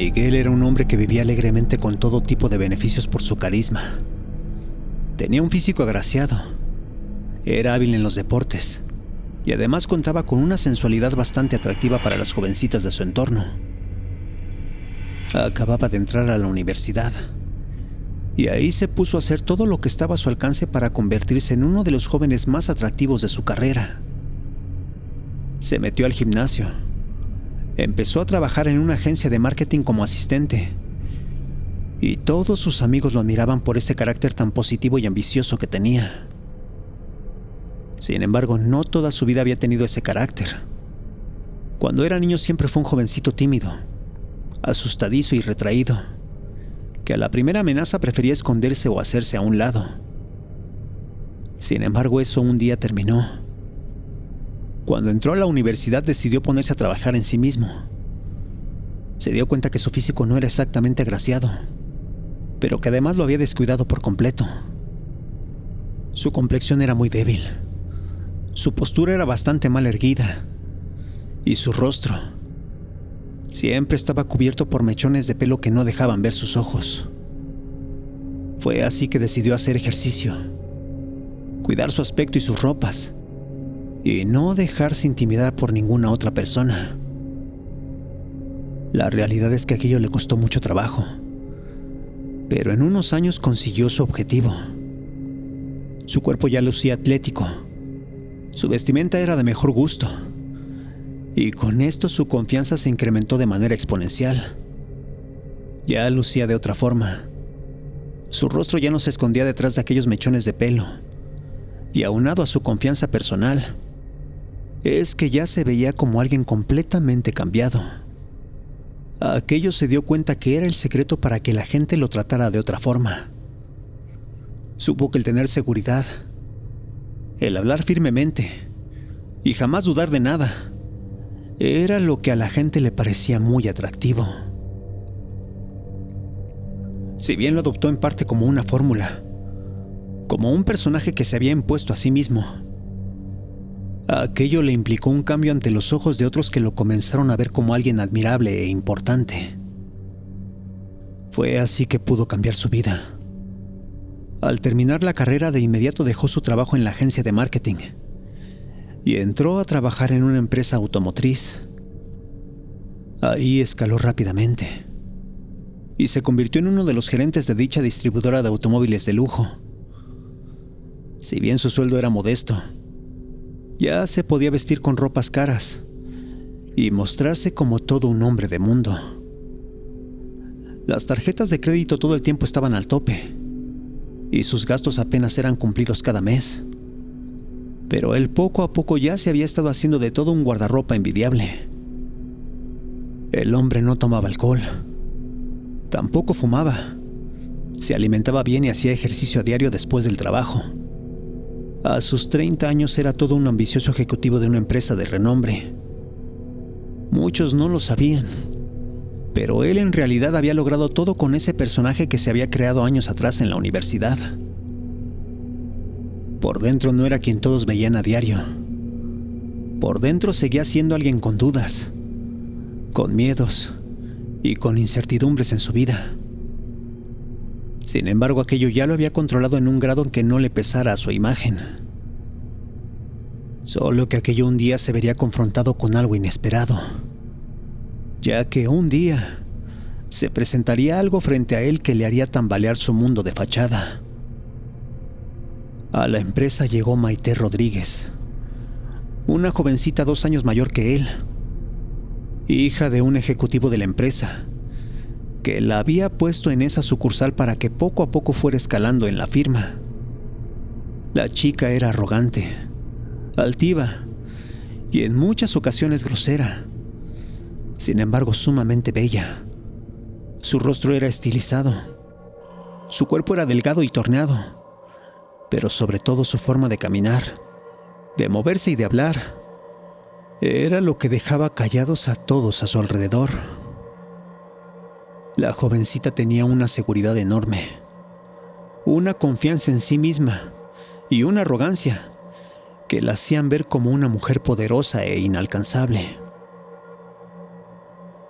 Miguel era un hombre que vivía alegremente con todo tipo de beneficios por su carisma. Tenía un físico agraciado, era hábil en los deportes y además contaba con una sensualidad bastante atractiva para las jovencitas de su entorno. Acababa de entrar a la universidad y ahí se puso a hacer todo lo que estaba a su alcance para convertirse en uno de los jóvenes más atractivos de su carrera. Se metió al gimnasio. Empezó a trabajar en una agencia de marketing como asistente. Y todos sus amigos lo admiraban por ese carácter tan positivo y ambicioso que tenía. Sin embargo, no toda su vida había tenido ese carácter. Cuando era niño siempre fue un jovencito tímido, asustadizo y retraído, que a la primera amenaza prefería esconderse o hacerse a un lado. Sin embargo, eso un día terminó. Cuando entró a la universidad decidió ponerse a trabajar en sí mismo. Se dio cuenta que su físico no era exactamente agraciado, pero que además lo había descuidado por completo. Su complexión era muy débil, su postura era bastante mal erguida, y su rostro siempre estaba cubierto por mechones de pelo que no dejaban ver sus ojos. Fue así que decidió hacer ejercicio, cuidar su aspecto y sus ropas, y no dejarse intimidar por ninguna otra persona. La realidad es que aquello le costó mucho trabajo, pero en unos años consiguió su objetivo. Su cuerpo ya lucía atlético, su vestimenta era de mejor gusto, y con esto su confianza se incrementó de manera exponencial. Ya lucía de otra forma. Su rostro ya no se escondía detrás de aquellos mechones de pelo, y aunado a su confianza personal, es que ya se veía como alguien completamente cambiado. Aquello se dio cuenta que era el secreto para que la gente lo tratara de otra forma. Supo que el tener seguridad, el hablar firmemente y jamás dudar de nada, era lo que a la gente le parecía muy atractivo. Si bien lo adoptó en parte como una fórmula, como un personaje que se había impuesto a sí mismo, aquello le implicó un cambio ante los ojos de otros que lo comenzaron a ver como alguien admirable e importante. Fue así que pudo cambiar su vida. Al terminar la carrera, de inmediato dejó su trabajo en la agencia de marketing y entró a trabajar en una empresa automotriz. Ahí escaló rápidamente y se convirtió en uno de los gerentes de dicha distribuidora de automóviles de lujo. Si bien su sueldo era modesto, ya se podía vestir con ropas caras y mostrarse como todo un hombre de mundo. Las tarjetas de crédito todo el tiempo estaban al tope y sus gastos apenas eran cumplidos cada mes. Pero él poco a poco ya se había estado haciendo de todo un guardarropa envidiable. El hombre no tomaba alcohol, tampoco fumaba, se alimentaba bien y hacía ejercicio a diario después del trabajo. A sus 30 años era todo un ambicioso ejecutivo de una empresa de renombre. Muchos no lo sabían, pero él en realidad había logrado todo con ese personaje que se había creado años atrás en la universidad. Por dentro no era quien todos veían a diario. Por dentro seguía siendo alguien con dudas, con miedos y con incertidumbres en su vida. Sin embargo, aquello ya lo había controlado en un grado en que no le pesara a su imagen. Solo que aquello un día se vería confrontado con algo inesperado, ya que un día se presentaría algo frente a él que le haría tambalear su mundo de fachada. A la empresa llegó Maite Rodríguez, una jovencita 2 años mayor que él, hija de un ejecutivo de la empresa, que la había puesto en esa sucursal para que poco a poco fuera escalando en la firma. La chica era arrogante, altiva y en muchas ocasiones grosera, sin embargo sumamente bella. Su rostro era estilizado, su cuerpo era delgado y torneado, pero sobre todo su forma de caminar, de moverse y de hablar, era lo que dejaba callados a todos a su alrededor. La jovencita tenía una seguridad enorme, una confianza en sí misma y una arrogancia que la hacían ver como una mujer poderosa e inalcanzable.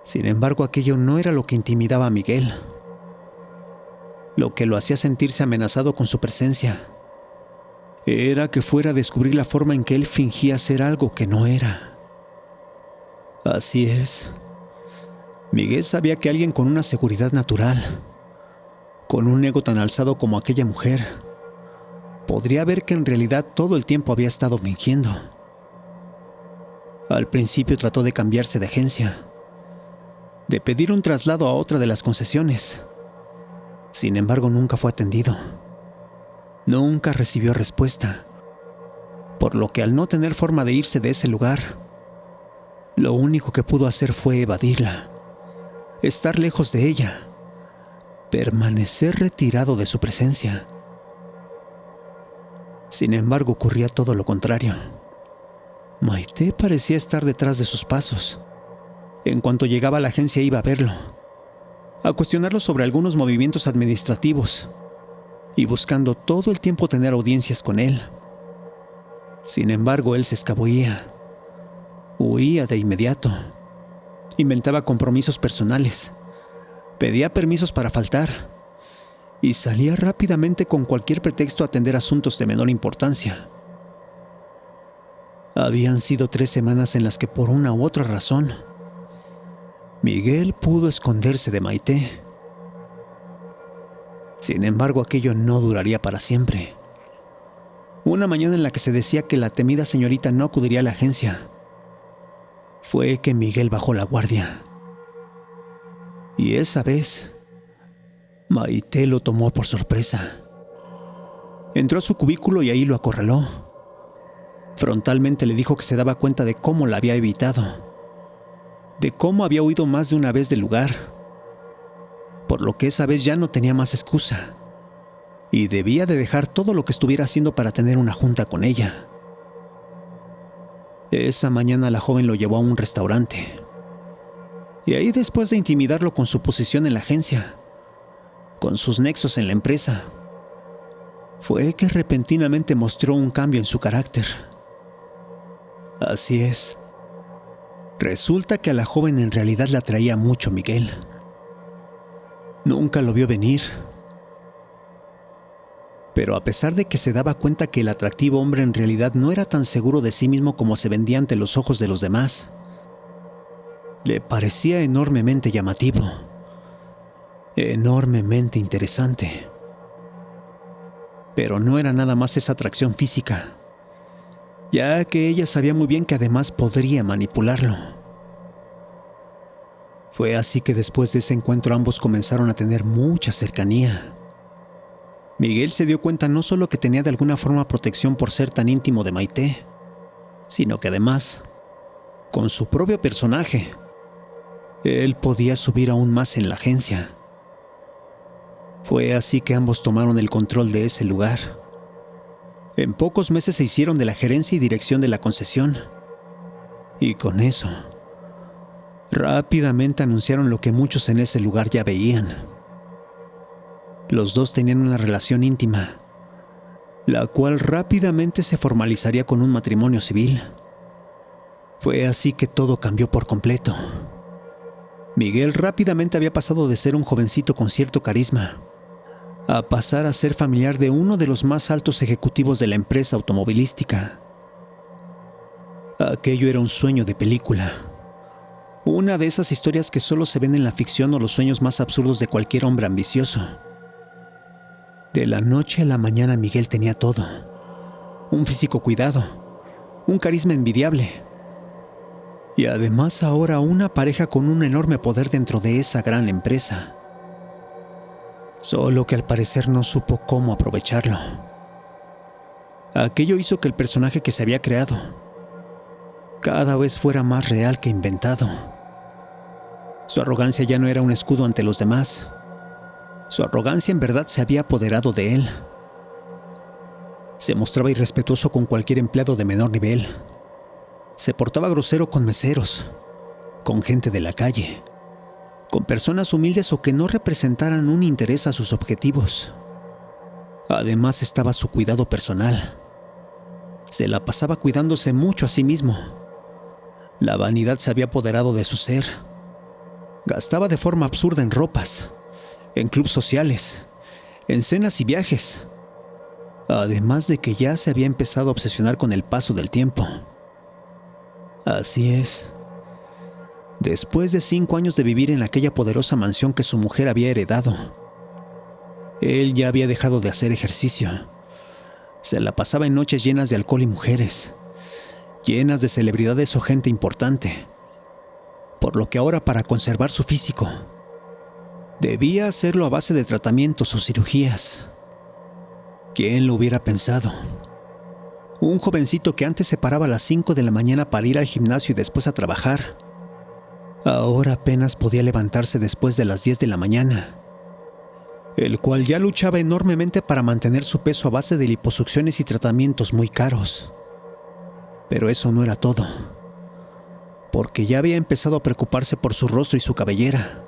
Sin embargo, aquello no era lo que intimidaba a Miguel, lo que lo hacía sentirse amenazado con su presencia. Era que fuera a descubrir la forma en que él fingía ser algo que no era. Así es. Miguel sabía que alguien con una seguridad natural, con un ego tan alzado como aquella mujer, podría ver que en realidad todo el tiempo había estado fingiendo. Al principio trató de cambiarse de agencia, de pedir un traslado a otra de las concesiones. Sin embargo, nunca fue atendido. Nunca recibió respuesta, por lo que al no tener forma de irse de ese lugar, lo único que pudo hacer fue evadirla, estar lejos de ella, permanecer retirado de su presencia. Sin embargo, ocurría todo lo contrario. Maite parecía estar detrás de sus pasos. En cuanto llegaba a la agencia iba a verlo, a cuestionarlo sobre algunos movimientos administrativos y buscando todo el tiempo tener audiencias con él. Sin embargo, él se escabullía, huía de inmediato, inventaba compromisos personales, pedía permisos para faltar y salía rápidamente con cualquier pretexto a atender asuntos de menor importancia. Habían sido 3 semanas en las que por una u otra razón, Miguel pudo esconderse de Maite. Sin embargo, aquello no duraría para siempre. Una mañana en la que se decía que la temida señorita no acudiría a la agencia, fue que Miguel bajó la guardia. Y esa vez, Maite lo tomó por sorpresa. Entró a su cubículo y ahí lo acorraló. Frontalmente le dijo que se daba cuenta de cómo la había evitado, de cómo había huido más de una vez del lugar, por lo que esa vez ya no tenía más excusa y debía de dejar todo lo que estuviera haciendo para tener una junta con ella. Esa mañana la joven lo llevó a un restaurante y ahí, después de intimidarlo con su posición en la agencia, con sus nexos en la empresa, fue que repentinamente mostró un cambio en su carácter. Así es. Resulta que a la joven en realidad la atraía mucho Miguel. Nunca lo vio venir. Pero a pesar de que se daba cuenta que el atractivo hombre en realidad no era tan seguro de sí mismo como se vendía ante los ojos de los demás, le parecía enormemente llamativo, enormemente interesante. Pero no era nada más esa atracción física, ya que ella sabía muy bien que además podría manipularlo. Fue así que después de ese encuentro ambos comenzaron a tener mucha cercanía. Miguel se dio cuenta no solo que tenía de alguna forma protección por ser tan íntimo de Maite, sino que además, con su propio personaje, él podía subir aún más en la agencia. Fue así que ambos tomaron el control de ese lugar. En pocos meses se hicieron de la gerencia y dirección de la concesión. Y con eso, rápidamente anunciaron lo que muchos en ese lugar ya veían. Los dos tenían una relación íntima, la cual rápidamente se formalizaría con un matrimonio civil. Fue así que todo cambió por completo. Miguel rápidamente había pasado de ser un jovencito con cierto carisma a pasar a ser familiar de uno de los más altos ejecutivos de la empresa automovilística. Aquello era un sueño de película. Una de esas historias que solo se ven en la ficción o los sueños más absurdos de cualquier hombre ambicioso. De la noche a la mañana Miguel tenía todo. Un físico cuidado, un carisma envidiable y además ahora una pareja con un enorme poder dentro de esa gran empresa. Solo que al parecer no supo cómo aprovecharlo. Aquello hizo que el personaje que se había creado cada vez fuera más real que inventado. Su arrogancia ya no era un escudo ante los demás. Su arrogancia en verdad se había apoderado de él. Se mostraba irrespetuoso con cualquier empleado de menor nivel. Se portaba grosero con meseros, con gente de la calle, con personas humildes o que no representaran un interés a sus objetivos. Además estaba su cuidado personal. Se la pasaba cuidándose mucho a sí mismo. La vanidad se había apoderado de su ser. Gastaba de forma absurda en ropas, en clubes sociales, en cenas y viajes. Además de que ya se había empezado a obsesionar con el paso del tiempo. Así es. Después de 5 años de vivir en aquella poderosa mansión que su mujer había heredado, él ya había dejado de hacer ejercicio. Se la pasaba en noches llenas de alcohol y mujeres, llenas de celebridades o gente importante. Por lo que ahora, para conservar su físico, debía hacerlo a base de tratamientos o cirugías. ¿Quién lo hubiera pensado? Un jovencito que antes se paraba a las 5 de la mañana para ir al gimnasio y después a trabajar, ahora apenas podía levantarse después de las 10 de la mañana, el cual ya luchaba enormemente para mantener su peso a base de liposucciones y tratamientos muy caros. Pero eso no era todo, porque ya había empezado a preocuparse por su rostro y su cabellera.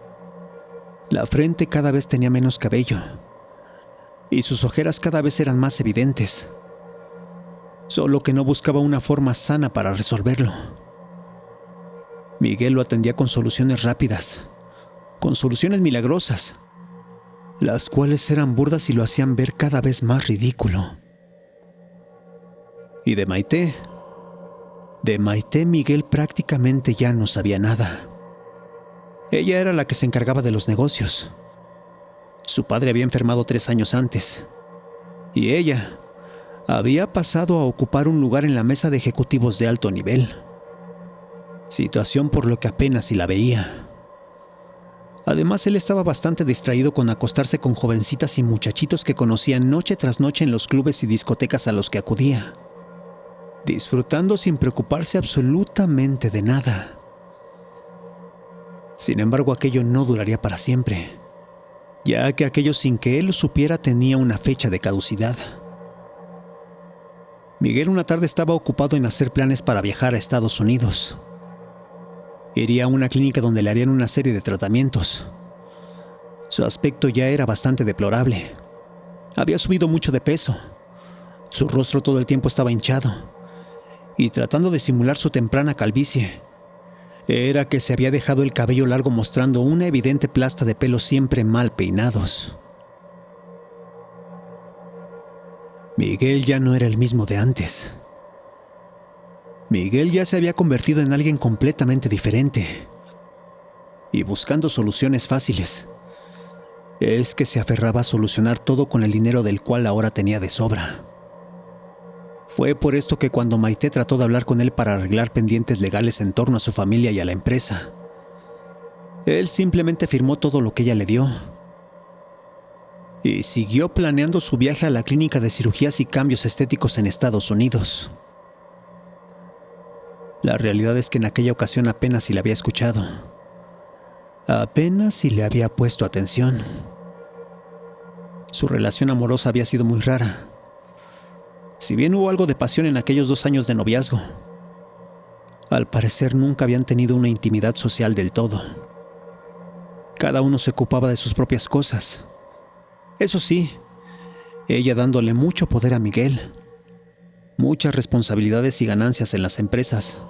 La frente cada vez tenía menos cabello, y sus ojeras cada vez eran más evidentes. Solo que no buscaba una forma sana para resolverlo. Miguel lo atendía con soluciones rápidas, con soluciones milagrosas, las cuales eran burdas y lo hacían ver cada vez más ridículo. Y de Maite Miguel prácticamente ya no sabía nada. Ella era la que se encargaba de los negocios. Su padre había enfermado 3 años antes, y ella había pasado a ocupar un lugar en la mesa de ejecutivos de alto nivel. Situación por lo que apenas si la veía. Además, él estaba bastante distraído con acostarse con jovencitas y muchachitos que conocía noche tras noche en los clubes y discotecas a los que acudía, disfrutando sin preocuparse absolutamente de nada. Sin embargo, aquello no duraría para siempre, ya que aquello, sin que él lo supiera, tenía una fecha de caducidad. Miguel una tarde estaba ocupado en hacer planes para viajar a Estados Unidos. Iría a una clínica donde le harían una serie de tratamientos. Su aspecto ya era bastante deplorable. Había subido mucho de peso. Su rostro todo el tiempo estaba hinchado, y tratando de simular su temprana calvicie, era que se había dejado el cabello largo mostrando una evidente plasta de pelos siempre mal peinados. Miguel ya no era el mismo de antes. Miguel ya se había convertido en alguien completamente diferente. Y buscando soluciones fáciles, es que se aferraba a solucionar todo con el dinero del cual ahora tenía de sobra. Fue por esto que cuando Maite trató de hablar con él para arreglar pendientes legales en torno a su familia y a la empresa, él simplemente firmó todo lo que ella le dio y siguió planeando su viaje a la clínica de cirugías y cambios estéticos en Estados Unidos. La realidad es que en aquella ocasión apenas si le había escuchado, apenas si le había puesto atención. Su relación amorosa había sido muy rara. Si bien hubo algo de pasión en aquellos 2 años de noviazgo, al parecer nunca habían tenido una intimidad social del todo. Cada uno se ocupaba de sus propias cosas. Eso sí, ella dándole mucho poder a Miguel, muchas responsabilidades y ganancias en las empresas.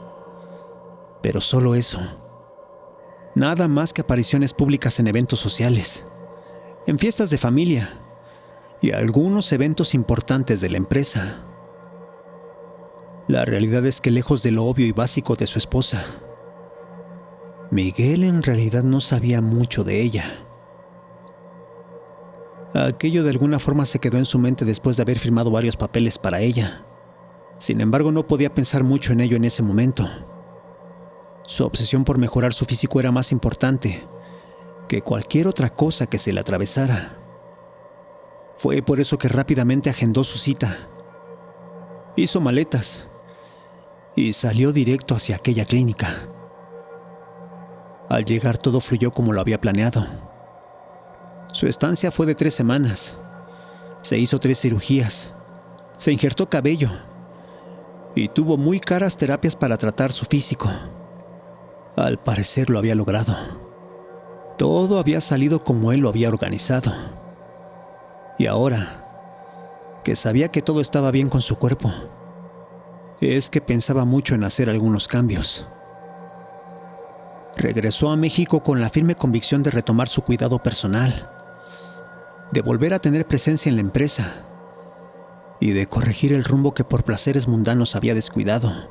Pero solo eso. Nada más que apariciones públicas en eventos sociales, en fiestas de familia y algunos eventos importantes de la empresa. La realidad es que, lejos de lo obvio y básico de su esposa, Miguel en realidad no sabía mucho de ella. Aquello de alguna forma se quedó en su mente después de haber firmado varios papeles para ella. Sin embargo, no podía pensar mucho en ello en ese momento. Su obsesión por mejorar su físico era más importante que cualquier otra cosa que se le atravesara. Fue por eso que rápidamente agendó su cita, hizo maletas y salió directo hacia aquella clínica. Al llegar, todo fluyó como lo había planeado. Su estancia fue de 3 semanas. Se hizo 3 cirugías, se injertó cabello y tuvo muy caras terapias para tratar su físico. Al parecer lo había logrado. Todo había salido como él lo había organizado. Y ahora, que sabía que todo estaba bien con su cuerpo, es que pensaba mucho en hacer algunos cambios. regresó a México con la firme convicción de retomar su cuidado personal, de volver a tener presencia en la empresa y de corregir el rumbo que por placeres mundanos había descuidado.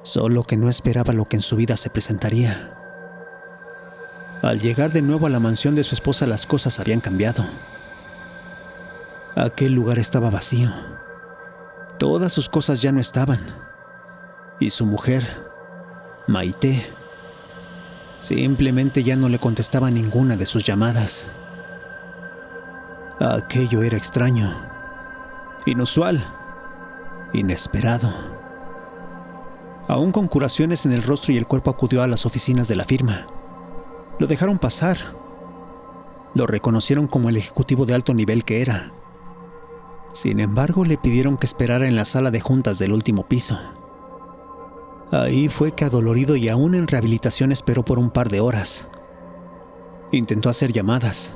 Solo que no esperaba lo que en su vida se presentaría. Al llegar de nuevo a la mansión de su esposa, las cosas habían cambiado. Aquel lugar estaba vacío. Todas sus cosas ya no estaban. Y su mujer, Maite, simplemente ya no le contestaba ninguna de sus llamadas. Aquello era extraño, inusual, inesperado. Aún con curaciones en el rostro y el cuerpo, acudió a las oficinas de la firma. Lo dejaron pasar. Lo reconocieron como el ejecutivo de alto nivel que era. Sin embargo, le pidieron que esperara en la sala de juntas del último piso. Ahí fue que, adolorido y aún en rehabilitación, esperó por un par de horas. Intentó hacer llamadas.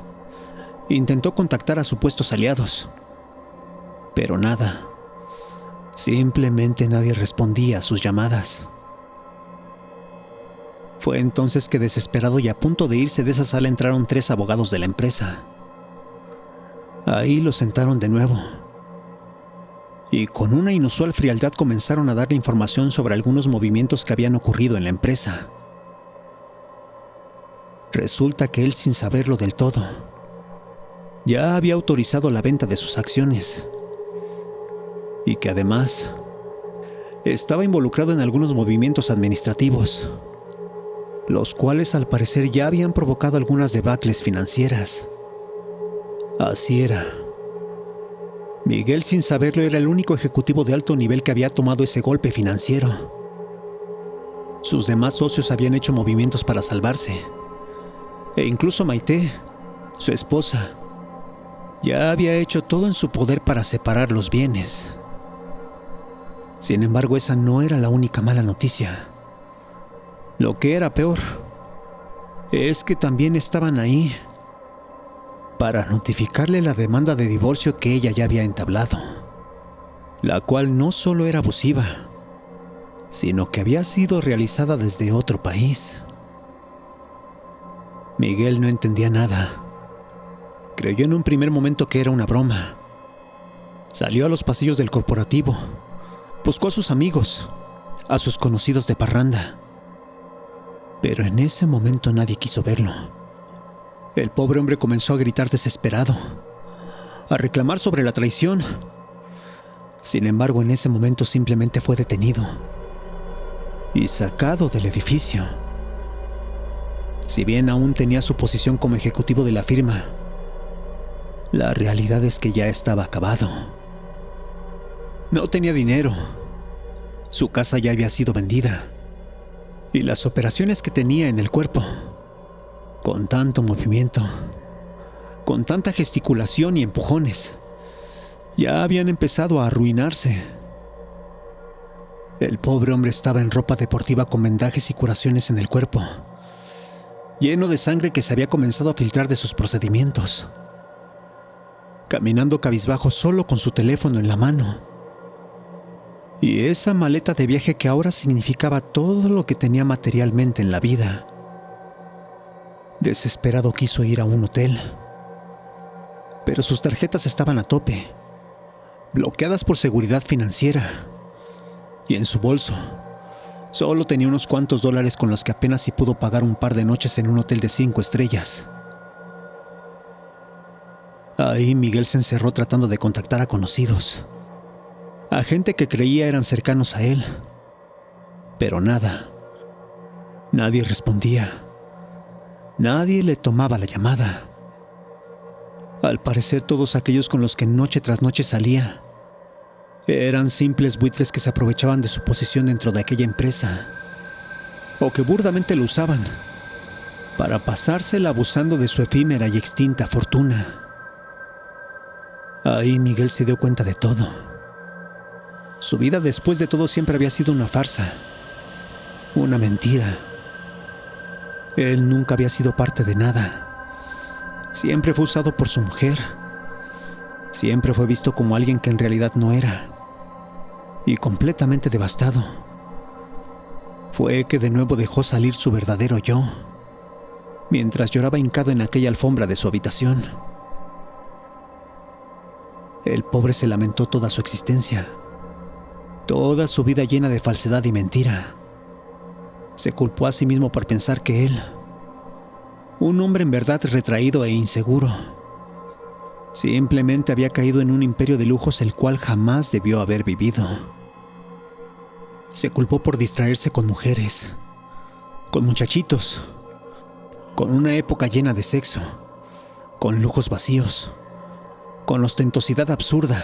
Intentó contactar a supuestos aliados. Pero nada. Simplemente nadie respondía a sus llamadas. Fue entonces que, desesperado y a punto de irse de esa sala, entraron 3 abogados de la empresa. Ahí lo sentaron de nuevo. Y con una inusual frialdad comenzaron a darle información sobre algunos movimientos que habían ocurrido en la empresa. Resulta que él, sin saberlo del todo, ya había autorizado la venta de sus acciones. Y que además estaba involucrado en algunos movimientos administrativos, los cuales al parecer ya habían provocado algunas debacles financieras. Así era. Miguel, sin saberlo, era el único ejecutivo de alto nivel que había tomado ese golpe financiero. Sus demás socios habían hecho movimientos para salvarse. E incluso Maite, su esposa, ya había hecho todo en su poder para separar los bienes. Sin embargo, esa no era la única mala noticia. Lo que era peor es que también estaban ahí para notificarle la demanda de divorcio que ella ya había entablado, la cual no solo era abusiva, sino que había sido realizada desde otro país. Miguel no entendía nada. Creyó en un primer momento que era una broma. Salió a los pasillos del corporativo, buscó a sus amigos, a sus conocidos de parranda. Pero en ese momento nadie quiso verlo. El pobre hombre comenzó a gritar desesperado, a reclamar sobre la traición. Sin embargo, en ese momento simplemente fue detenido y sacado del edificio. Si bien aún tenía su posición como ejecutivo de la firma, la realidad es que ya estaba acabado. No tenía dinero. Su casa ya había sido vendida. Y las operaciones que tenía en el cuerpo, con tanto movimiento, con tanta gesticulación y empujones, ya habían empezado a arruinarse. El pobre hombre estaba en ropa deportiva con vendajes y curaciones en el cuerpo, lleno de sangre que se había comenzado a filtrar de sus procedimientos, caminando cabizbajo solo con su teléfono en la mano. Y esa maleta de viaje que ahora significaba todo lo que tenía materialmente en la vida. Desesperado quiso ir a un hotel, pero sus tarjetas estaban a tope, bloqueadas por seguridad financiera, y en su bolso solo tenía unos cuantos dólares con los que apenas si pudo pagar un par de noches en un hotel de 5 estrellas. Ahí Miguel se encerró tratando de contactar a conocidos, a gente que creía eran cercanos a él, pero nada. Nadie respondía. Nadie le tomaba la llamada. Al parecer, todos aquellos con los que noche tras noche salía eran simples buitres que se aprovechaban de su posición dentro de aquella empresa, o que burdamente lo usaban para pasársela abusando de su efímera y extinta fortuna. Ahí Miguel se dio cuenta de todo. Su vida después de todo siempre había sido una farsa, una mentira. Él nunca había sido parte de nada. Siempre fue usado por su mujer. Siempre fue visto como alguien que en realidad no era. Y completamente devastado. fue que de nuevo dejó salir su verdadero yo, mientras lloraba hincado en aquella alfombra de su habitación. El pobre se lamentó toda su existencia, toda su vida llena de falsedad y mentira. Se culpó a sí mismo por pensar que él, un hombre en verdad retraído e inseguro, simplemente había caído en un imperio de lujos el cual jamás debió haber vivido. Se culpó por distraerse con mujeres, con muchachitos, con una época llena de sexo, con lujos vacíos, con ostentosidad absurda,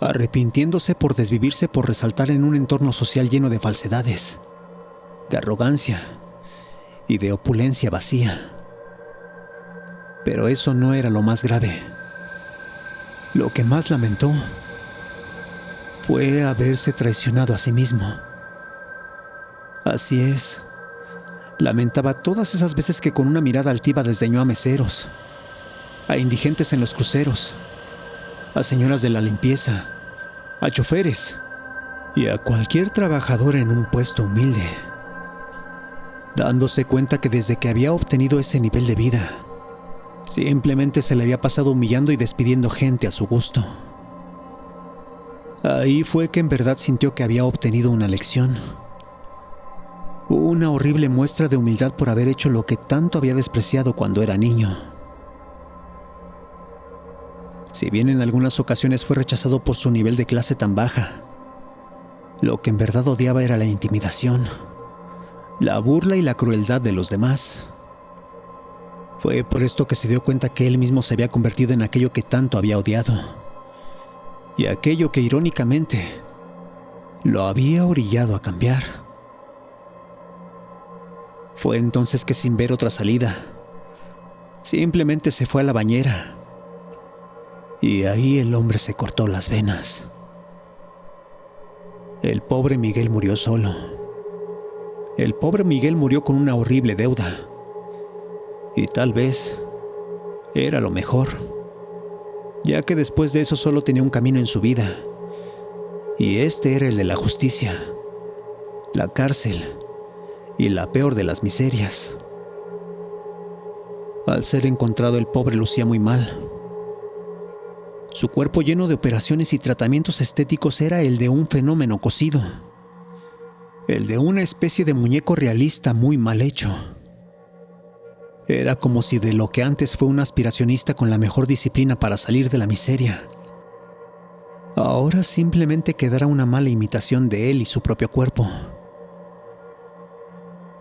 arrepintiéndose por desvivirse por resaltar en un entorno social lleno de falsedades, de arrogancia y de opulencia vacía. Pero eso no era lo más grave. Lo que más lamentó fue haberse traicionado a sí mismo. Así es, lamentaba todas esas veces que con una mirada altiva desdeñó a meseros, a indigentes en los cruceros, a señoras de la limpieza, a choferes y a cualquier trabajador en un puesto humilde, dándose cuenta que desde que había obtenido ese nivel de vida, simplemente se le había pasado humillando y despidiendo gente a su gusto. Ahí fue que en verdad sintió que había obtenido una lección, una horrible muestra de humildad por haber hecho lo que tanto había despreciado cuando era niño. Si bien en algunas ocasiones fue rechazado por su nivel de clase tan baja, lo que en verdad odiaba era la intimidación, la burla y la crueldad de los demás. Fue por esto que se dio cuenta que él mismo se había convertido en aquello que tanto había odiado, y aquello que irónicamente lo había orillado a cambiar. Fue entonces que, sin ver otra salida, simplemente se fue a la bañera, y ahí el hombre se cortó las venas. El pobre Miguel murió solo. El pobre Miguel murió con una horrible deuda, y tal vez era lo mejor, ya que después de eso solo tenía un camino en su vida, y este era el de la justicia, la cárcel y la peor de las miserias. Al ser encontrado, el pobre lucía muy mal. Su cuerpo, lleno de operaciones y tratamientos estéticos, era el de un fenómeno cosido, el de una especie de muñeco realista muy mal hecho. Era como si de lo que antes fue un aspiracionista con la mejor disciplina para salir de la miseria, ahora simplemente quedara una mala imitación de él y su propio cuerpo.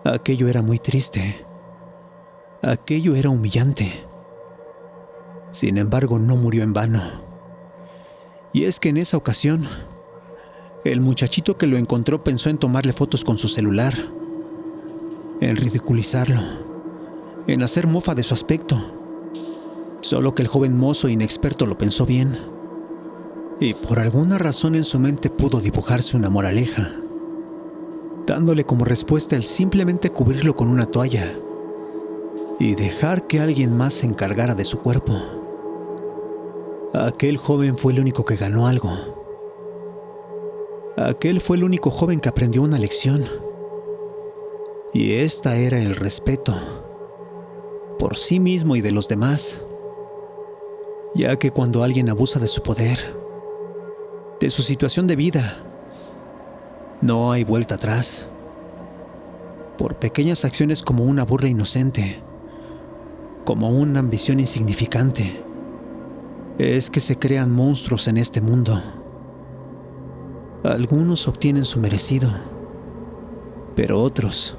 Aquello era muy triste. Aquello era humillante. Sin embargo, no murió en vano. Y es que en esa ocasión, el muchachito que lo encontró pensó en tomarle fotos con su celular, en ridiculizarlo, en hacer mofa de su aspecto. Solo que el joven mozo inexperto lo pensó bien, y por alguna razón en su mente pudo dibujarse una moraleja, dándole como respuesta el simplemente cubrirlo con una toalla y dejar que alguien más se encargara de su cuerpo. Aquel joven fue el único que ganó algo. Aquel fue el único joven que aprendió una lección, y esta era el respeto por sí mismo y de los demás, ya que cuando alguien abusa de su poder, de su situación de vida, no hay vuelta atrás. Por pequeñas acciones como una burla inocente, como una ambición insignificante, es que se crean monstruos en este mundo. Algunos obtienen su merecido, pero otros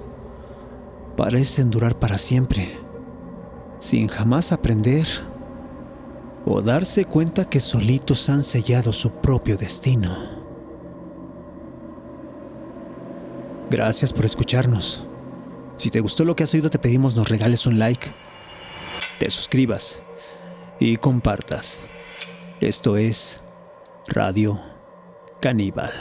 parecen durar para siempre, sin jamás aprender o darse cuenta que solitos han sellado su propio destino. Gracias por escucharnos. Si te gustó lo que has oído, te pedimos nos regales un like, te suscribas y compartas. Esto es Radio Caníbal.